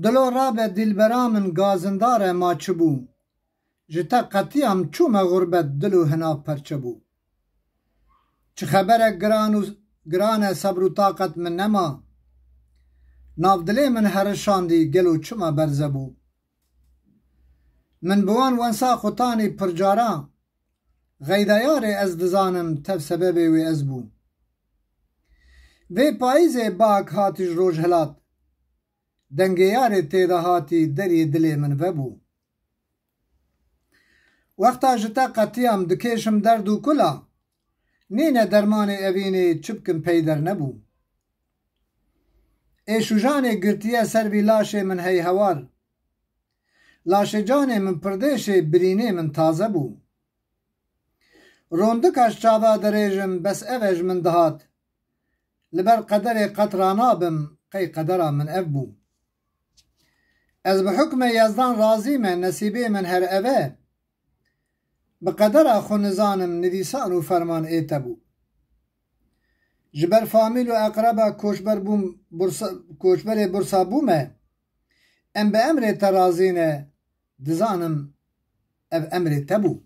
دلو رابه دلبرا من گازنداره ما چه بو جتا قطیم چومه غربت دلو هنا پرچه بو چه خبره گرانه صبر و طاقت من نما ناف دلی من هرشاندی گلو چما برزه بو من بوان وانسا خوتانی پرجارا غیدایار از دزانم تف سبب وی از بو وی پاییز باک هاتیش روش هلات دنگیار تیده هاتی دری دلی من وبو وقتا جتا قطیم دکیشم درد و کلا نینه درمان اوینه چبکم پیدر نبو ایشو جانه گرتیه سروی لاشه من هی هوار لاشه جانه من پردیش برینه من تازه بو روندکش چاوا دریجم بس اوش من دهات لبر قدر قطرانابم قی قدرا من اف بو از به حکم یزدان راضی من نصیبه من هر اوه بقدر خو نزانم نویسان و فرمان ایته بو جبر فامیل و اقربا کوشبر برسا بومه ام به امر ترازینه دزانم اف امر تبو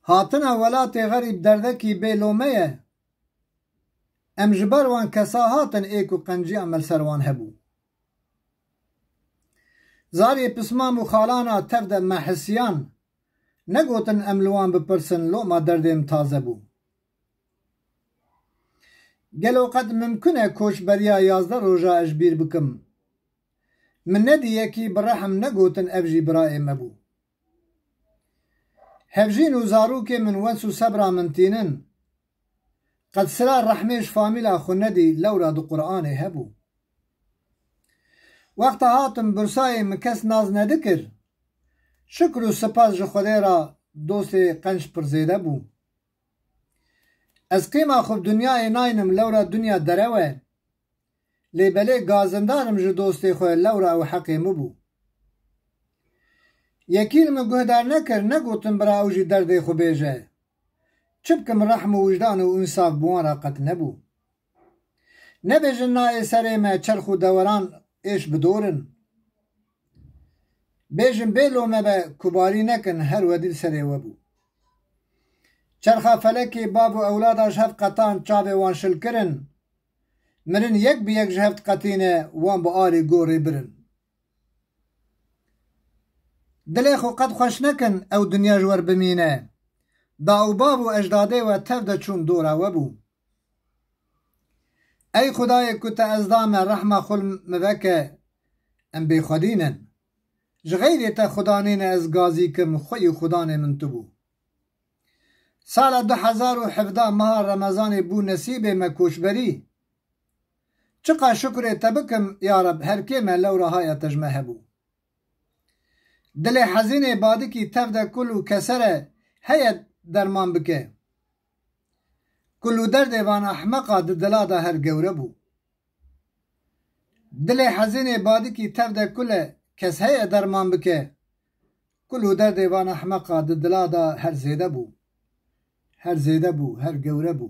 هاتنا ولات غریب دردکی بیلومه ام جبر وان کسا هاتن ایکو قنجی عمل سروان هبو زاری پسمام و خالانا تفده محسیان نگوتن املوان بپرسن لو ما دردیم تازه بو گلو قد ممکنه کوش بریا 11 روژا اجبیر بکم من ندی یکی برحم نگوتن افجی برای مبو هفجین و زاروک من ونسو صبرا من تینن قد سرا رحمیش فامیلا خو ندی لورا دو قرآن هبو وقت هاتم برسای مکس ناز ندکر شکر و سپاس جخوده را دوست قنش پر زیده بو از قیمه خوب دنیای ناینم لورا دنیا دروه لیبله گازندارم جو دوستی خواه لورا او حقی مبو یکیل من گهدار نکر نگوتم برا اوجی درده خو بیجه چبکم رحم و وجدان و انصاف بوان را قط نبو نبیجن نای سره ما چرخ و دوران ایش بدورن بیجن بیلو ما به کباری نکن هر ودیل سره وبو چرخا فلکی باب و اولاداش هفت قطان چاوه وان شل کرن مرن یک بی یک جهفت قطینه وان با آری گوری برن دلی خو قد خوش نکن او دنیا جور بمینه دا او باب و اجداده و تفده چون دورا وبو ای خدای کت ازدام رحمه خل مبکه ام بی خودینن جغیری تا خدانین از گازی کم خوی خدان من تبو سال 2017 ماه رمضان بو نصیب مکوشبری چقا شکر تبکم یا رب هر کیمه لورا های تجمه بو دل حزین بادی کی تفده کلو کسره هیت درمان بکه کلو درد وان احمقا دلا دا هر گوره بو دل حزین بادی کی تفده کل کس هیت درمان بکه کلو درد وان احمقا دلا دا هر زیده بو هر گوره بو